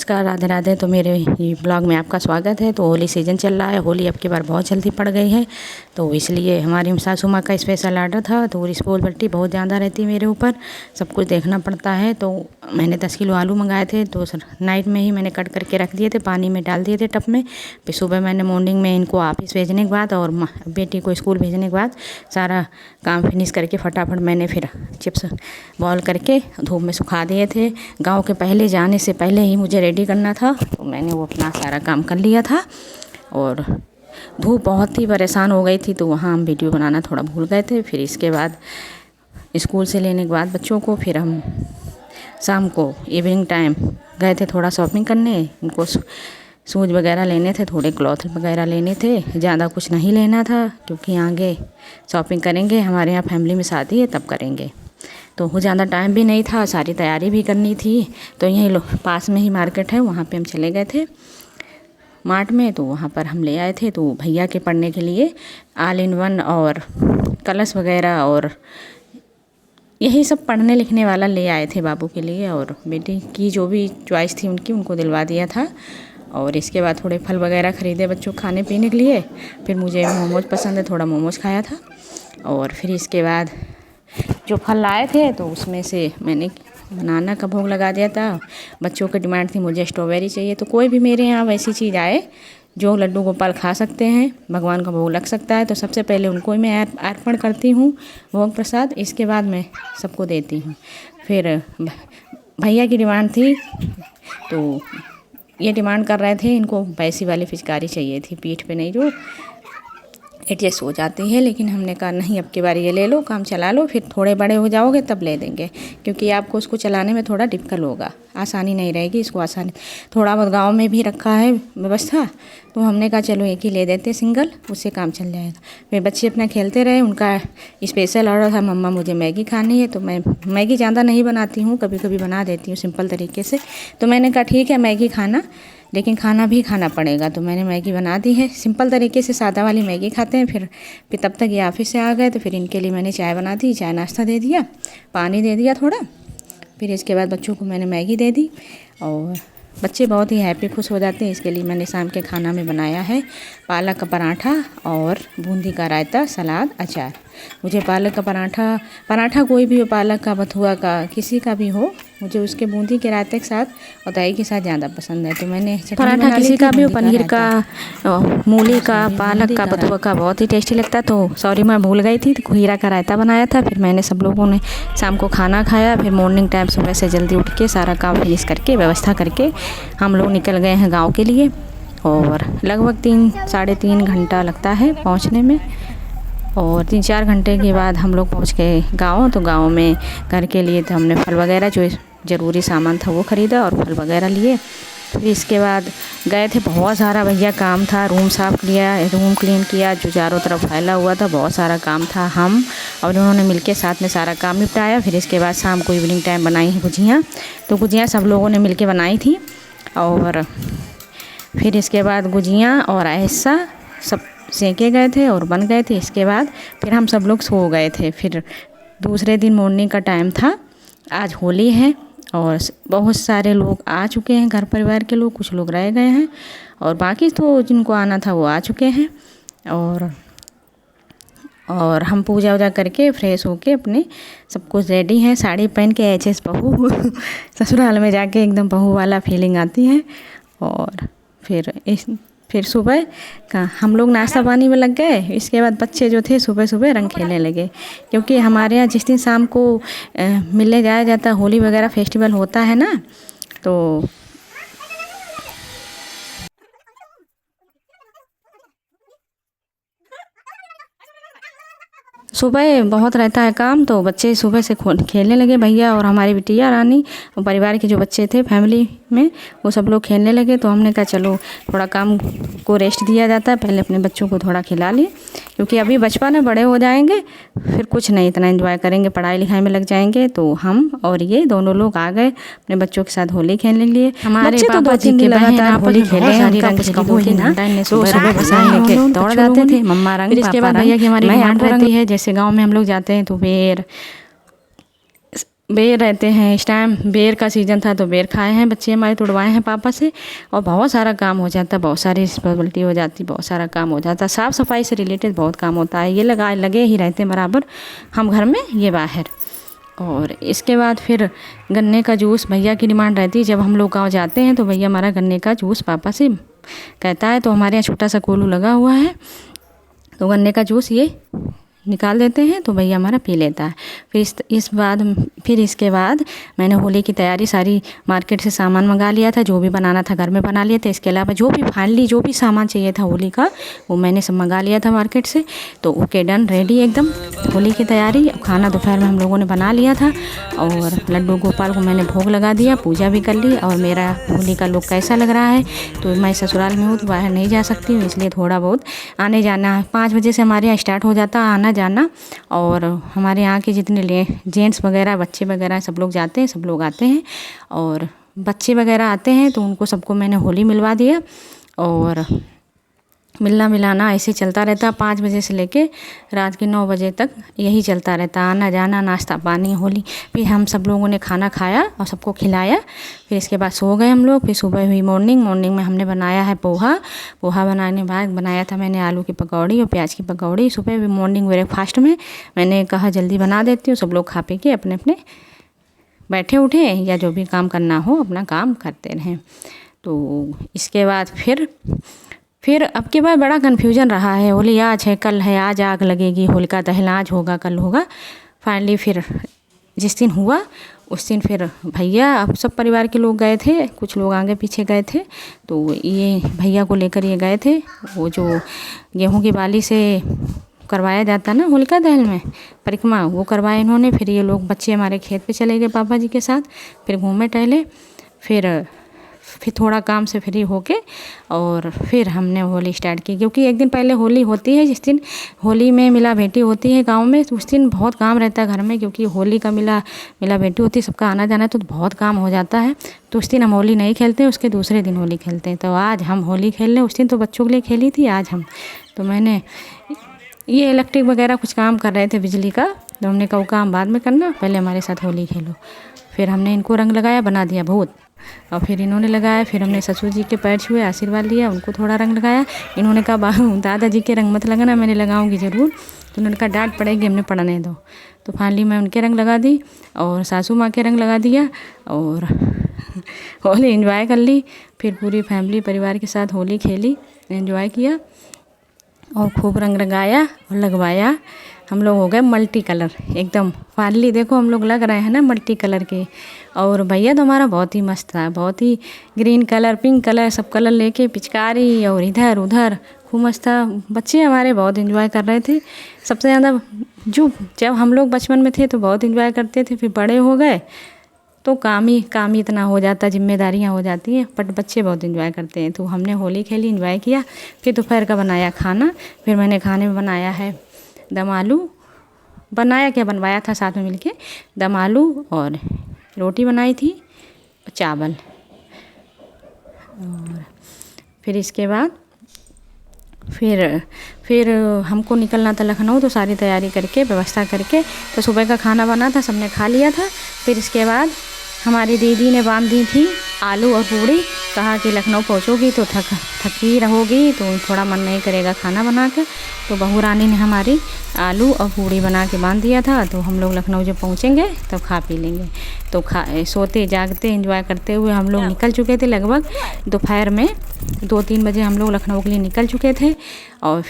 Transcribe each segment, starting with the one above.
नमस्कार, राधे राधे। तो मेरे ये ब्लॉग में आपका स्वागत है। तो होली सीज़न चल रहा है। होली अब की बार बहुत जल्दी पड़ गई है, तो इसलिए हमारी सासू माँ का स्पेशल ऑर्डर था। तो रिस्पॉन्सिबिलिटी बहुत ज़्यादा रहती है मेरे ऊपर, सब कुछ देखना पड़ता है। तो मैंने 10 किलो आलू मंगाए थे, तो नाइट में ही मैंने कट करके रख दिए थे, पानी में डाल दिए थे टब में। फिर सुबह मैंने मॉर्निंग में इनको ऑफिस भेजने के बाद और बेटी को स्कूल भेजने के बाद सारा काम फिनिश करके फटाफट मैंने फिर चिप्स बॉयल करके धूप में सुखा दिए थे। गाँव के पहले जाने से पहले ही मुझे रेडी करना था, तो मैंने वो अपना सारा काम कर लिया था। और धूप बहुत ही परेशान हो गई थी, तो वहाँ हम वीडियो बनाना थोड़ा भूल गए थे। फिर इसके बाद स्कूल से लेने के बाद बच्चों को फिर हम शाम को इवनिंग टाइम गए थे थोड़ा शॉपिंग करने। इनको शूज़ वगैरह लेने थे, थोड़े क्लॉथ वगैरह लेने थे, ज़्यादा कुछ नहीं लेना था क्योंकि आगे शॉपिंग करेंगे, हमारे यहाँ फैमिली में शादी है तब करेंगे। तो वो ज़्यादा टाइम भी नहीं था, सारी तैयारी भी करनी थी। तो यहीं पास में ही मार्केट है, वहाँ पे हम चले गए थे मार्ट में। तो वहाँ पर हम ले आए थे तो भैया के पढ़ने के लिए ऑल इन वन और कलश वगैरह और यही सब पढ़ने लिखने वाला ले आए थे बाबू के लिए। और बेटी की जो भी चॉइस थी उनको दिलवा दिया था। और इसके बाद थोड़े फल वगैरह ख़रीदे बच्चों खाने पीने के लिए। फिर मुझे मोमोज पसंद है, थोड़ा मोमोज खाया था। और फिर इसके बाद जो फल लाए थे तो उसमें से मैंने बनाना का भोग लगा दिया था। बच्चों की डिमांड थी मुझे स्ट्रॉबेरी चाहिए, तो कोई भी मेरे यहाँ वैसी चीज़ आए जो लड्डू गोपाल खा सकते हैं, भगवान का भोग लग सकता है, तो सबसे पहले उनको ही मैं अर्पण करती हूँ भोग प्रसाद। इसके बाद मैं सबको देती हूँ। फिर भैया की डिमांड थी, तो ये डिमांड कर रहे थे, इनको वैसी वाली पिचकारी चाहिए थी, पीठ पे नहीं जो एडजस्ट हो जाती है। लेकिन हमने कहा नहीं, अब की बार ये ले लो, काम चला लो, फिर थोड़े बड़े हो जाओगे तब ले देंगे, क्योंकि आपको उसको चलाने में थोड़ा डिफ़िकल्ट होगा, आसानी नहीं रहेगी। इसको आसानी थोड़ा बहुत गांव में भी रखा है व्यवस्था, तो हमने कहा चलो एक ही ले देते सिंगल, उससे काम चल जाएगा। फिर बच्चे अपना खेलते रहे। उनका स्पेशल ऑर्डर था, मम्मा मुझे मैगी खानी है। तो मैं मैगी ज़्यादा नहीं बनाती हूँ, कभी कभी बना देती हूँ सिंपल तरीके से। तो मैंने कहा ठीक है मैगी खाना, लेकिन खाना भी खाना पड़ेगा। तो मैंने मैगी बना दी है सिंपल तरीके से, सादा वाली मैगी खाते हैं। फिर तब तक ये ऑफिस से आ गए, तो फिर इनके लिए मैंने चाय बना दी, चाय नाश्ता दे दिया, पानी दे दिया थोड़ा। फिर इसके बाद बच्चों को मैंने मैगी दे दी और बच्चे बहुत ही हैप्पी खुश हो जाते हैं। इसके लिए मैंने शाम के खाना में बनाया है पालक का पराठा और बूंदी का रायता, सलाद, अचार। मुझे पालक का पराठा कोई भी हो, पालक का, बथुआ का, किसी का भी हो, मुझे उसके बूंदी के रायते के साथ और दही के साथ ज़्यादा पसंद है। तो मैंने पराठा किसी का भी हो, पनीर का, मूली का, पालक का, बथुआ का, बहुत ही टेस्टी लगता है। तो सॉरी मैं भूल गई थी, तो खीरा का रायता बनाया था। फिर मैंने सब लोगों ने शाम को खाना खाया। फिर मॉर्निंग टाइम सुबह से जल्दी उठ के सारा काम फिनिश करके व्यवस्था करके हम लोग निकल गए हैं गाँव के लिए। और लगभग 3 साढ़े 3 घंटा लगता है पहुँचने में। और 3-4 घंटे के बाद हम लोग पहुँच गए गाँव। तो गाँव में घर के लिए तो हमने फल वगैरह जो ज़रूरी सामान था वो ख़रीदा और फल वगैरह लिए। फिर इसके बाद गए थे, बहुत सारा भैया काम था, रूम साफ़ किया, रूम क्लीन किया, जो चारों तरफ फैला हुआ था, बहुत सारा काम था। हम और उन्होंने मिलके साथ में सारा काम निपटाया। फिर इसके बाद शाम को इवनिंग टाइम बनाई है गुजियाँ। तो गुजियाँ सब लोगों ने मिलके बनाई थी। और फिर इसके बाद गुजियाँ और ऐसा सब सेके गए थे और बन गए थे। इसके बाद फिर हम सब लोग सो गए थे। फिर दूसरे दिन मॉर्निंग का टाइम था। आज होली है और बहुत सारे लोग आ चुके हैं, घर परिवार के लोग, कुछ लोग रह गए हैं और बाकी तो जिनको आना था वो आ चुके हैं। और हम पूजा वूजा करके फ्रेश होके अपने सब कुछ रेडी हैं, साड़ी पहन के HS बहू ससुराल में जाके एकदम बहू वाला फीलिंग आती है। और फिर सुबह का हम लोग नाश्ता पानी में लग गए। इसके बाद बच्चे जो थे सुबह सुबह रंग खेलने लगे, क्योंकि हमारे यहाँ जिस दिन शाम को मिलने जाया जाता है, होली वगैरह फेस्टिवल होता है ना, तो सुबह बहुत रहता है काम। तो बच्चे सुबह से खेलने लगे, भैया और हमारी बिटिया रानी और परिवार के जो बच्चे थे फैमिली में, वो सब लोग खेलने लगे। तो हमने कहा चलो थोड़ा काम को रेस्ट दिया जाता है, पहले अपने बच्चों को थोड़ा खिला लिए, क्योंकि अभी बचपन में बड़े हो जाएंगे फिर कुछ नहीं इतना एंजॉय करेंगे, पढ़ाई लिखाई में लग जाएंगे। तो हम और ये दोनों लोग आ गए अपने बच्चों के साथ होली खेलने के लिए। हमारे तो 2-3 दिन लगातार होली खेले हैं, सुबह दौड़ जाते थे, मम्मा रंग। इसके बाद भैया की हमारी रंग रहती है, जैसे गाँव में हम लोग जाते हैं तो फिर बेर रहते हैं, इस टाइम बेर का सीज़न था तो बेर खाए हैं बच्चे हमारे, तुड़वाए हैं पापा से। और बहुत सारा काम हो जाता है, बहुत सारी रिस्पॉन्सिबिलिटी हो जाती, बहुत सारा काम हो जाता है, साफ़ सफाई से रिलेटेड बहुत काम होता है। ये लगे ही रहते हैं बराबर, हम घर में ये बाहर। और इसके बाद फिर गन्ने का जूस भैया की डिमांड रहती है, जब हम लोग गाँव जाते हैं तो भैया हमारा गन्ने का जूस पापा से कहता है। तो हमारे यहाँ छोटा सा कोलू लगा हुआ है, तो गन्ने का जूस ये निकाल देते हैं तो भैया हमारा पी लेता है। फिर इसके बाद मैंने होली की तैयारी सारी मार्केट से सामान मंगा लिया था, जो भी बनाना था घर में बना लिया था। इसके अलावा जो भी फाइनली जो भी सामान चाहिए था होली का वो मैंने सब मंगा लिया था मार्केट से। तो ओके डन, रेडी एकदम होली की तैयारी। खाना दोपहर में हम लोगों ने बना लिया था और लड्डू गोपाल को मैंने भोग लगा दिया, पूजा भी कर ली। और मेरा होली का लुक कैसा लग रहा है, तो मैं ससुराल में हूँ तो बाहर नहीं जा सकती हूँ, इसलिए थोड़ा बहुत आने जाना 5 बजे से हमारे यहाँ स्टार्ट हो जाता है आना जाना। और हमारे यहाँ के जितने जेंट्स वगैरह बच्चे वगैरह सब लोग जाते हैं, सब लोग आते हैं। और बच्चे वगैरह आते हैं तो उनको सबको मैंने होली मिलवा दिया। और मिलना मिलाना ऐसे चलता रहता है 5 बजे से लेके रात के 9 बजे तक, यही चलता रहता, आना जाना नाश्ता पानी होली। फिर हम सब लोगों ने खाना खाया और सबको खिलाया। फिर इसके बाद सो गए हम लोग। फिर सुबह हुई मॉर्निंग में हमने बनाया है पोहा बनाने बाद बनाया था मैंने आलू की पकौड़ी और प्याज की पकौड़ी। सुबह मॉर्निंग ब्रेकफास्ट में मैंने कहा जल्दी बना देती हूँ, सब लोग खा पी के अपने अपने बैठे उठे या जो भी काम करना हो अपना काम करते रहें। तो इसके बाद फिर अब के बाद बड़ा कन्फ्यूजन रहा है, होली आज है कल है, आज आग लगेगी, होलिका दहन आज होगा कल होगा। फाइनली फिर जिस दिन हुआ उस दिन फिर भैया अब सब परिवार के लोग गए थे, कुछ लोग आगे पीछे गए थे। तो ये भैया को लेकर ये गए थे, वो जो गेहूं की बाली से करवाया जाता ना होलिका दहन में परिक्रमा, वो करवाए इन्होंने। फिर ये लोग बच्चे हमारे खेत पे चले गए पापा जी के साथ, फिर घूमे टहले। फिर थोड़ा काम से फ्री होके और फिर हमने होली स्टार्ट की, क्योंकि एक दिन पहले होली होती है, जिस दिन होली में मिला भेंटी होती है गांव में, तो उस दिन बहुत काम रहता है घर में, क्योंकि होली का मिला भेंटी होती है, सबका आना जाना है तो बहुत काम हो जाता है। तो उस दिन हम होली नहीं खेलते, उसके दूसरे दिन होली खेलते हैं। तो आज हम होली खेल रहे, उस दिन तो बच्चों के लिए खेली थी, आज हम तो मैंने ये इलेक्ट्रिक वगैरह कुछ काम कर रहे थे बिजली का, तो हमने कहा वो काम बाद में करना, पहले हमारे साथ होली खेलो। फिर हमने इनको रंग लगाया, बना दिया भूत, और फिर इन्होंने लगाया। फिर हमने ससुर जी के पैर छुए, आशीर्वाद लिया, उनको थोड़ा रंग लगाया। इन्होंने कहा दादाजी के रंग मत लगाना, मैंने लगाऊंगी ज़रूर। तो उन्होंने कहा डांट पड़ेगी, हमने पढ़ने दो। तो फाइनली मैं उनके रंग लगा दी और सासू माँ के रंग लगा दिया और होली एंजॉय कर ली। फिर पूरी फैमिली परिवार के साथ होली खेली, एंजॉय किया और खूब रंग लगाया और लगवाया। हम लोग हो गए मल्टी कलर एकदम। फाइनली देखो हम लोग लग रहे हैं ना मल्टी कलर के। और भैया तो हमारा बहुत ही मस्त था, बहुत ही ग्रीन कलर पिंक कलर सब कलर लेके पिचकारी और इधर उधर खूब मस्त था। बच्चे हमारे बहुत एंजॉय कर रहे थे। सबसे ज़्यादा जब हम लोग बचपन में थे तो बहुत एंजॉय करते थे, फिर बड़े हो गए तो काम ही इतना हो जाता, जिम्मेदारियां हो जाती हैं, बट बच्चे बहुत एंजॉय करते हैं। तो हमने होली खेली, एंजॉय किया। फिर दोपहर का बनाया खाना। फिर मैंने खाने में बनाया है दम आलू, बनवाया था साथ में मिलके, दम आलू और रोटी बनाई थी और चावल। और फिर इसके बाद फिर हमको निकलना था लखनऊ, तो सारी तैयारी करके व्यवस्था करके तो सुबह का खाना बना था, सबने खा लिया था। फिर इसके बाद हमारी दीदी ने बांध दी थी आलू और पूड़ी, कहा कि लखनऊ पहुंचोगी तो थकी रहोगी तो थोड़ा मन नहीं करेगा खाना बना के। तो बहू रानी ने हमारी आलू और पूड़ी बना के बांध दिया था। तो हम लोग लखनऊ जब पहुंचेंगे तब तो खा पी लेंगे। तो सोते जागते एंजॉय करते हुए हम लोग निकल चुके थे। लगभग दोपहर में 2-3 बजे हम लोग लखनऊ के लिए निकल चुके थे। और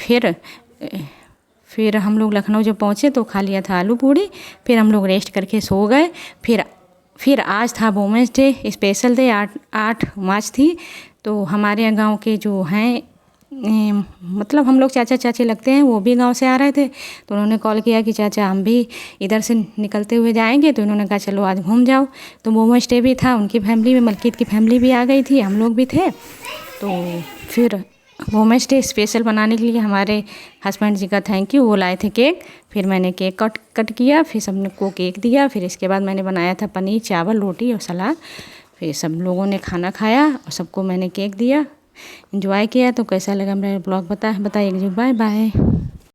फिर हम लोग लखनऊ जब पहुँचे तो खा लिया था आलू पूड़ी। फिर हम लोग रेस्ट करके सो गए। फिर आज था वुमेंस डे, स्पेशल डे, 8 मार्च थी। तो हमारे यहाँ गाँव के जो हैं मतलब हम लोग चाचा चाची लगते हैं, वो भी गांव से आ रहे थे। तो उन्होंने कॉल किया कि चाचा हम भी इधर से निकलते हुए जाएंगे। तो इन्होंने कहा चलो आज घूम जाओ। तो वुमेंस डे भी था, उनकी फैमिली में मलकीत की फैमिली भी आ गई थी, हम लोग भी थे। तो फिर वुमेंस डे स्पेशल बनाने के लिए हमारे हस्बैंड जी का थैंक यू, वो लाए थे केक। फिर मैंने केक कट किया, फिर सबको केक दिया। फिर इसके बाद मैंने बनाया था पनीर चावल रोटी और सलाद। फिर सब लोगों ने खाना खाया और सबको मैंने केक दिया, एंजॉय किया। तो कैसा लगा मेरा ब्लॉग बताइए। Bye bye.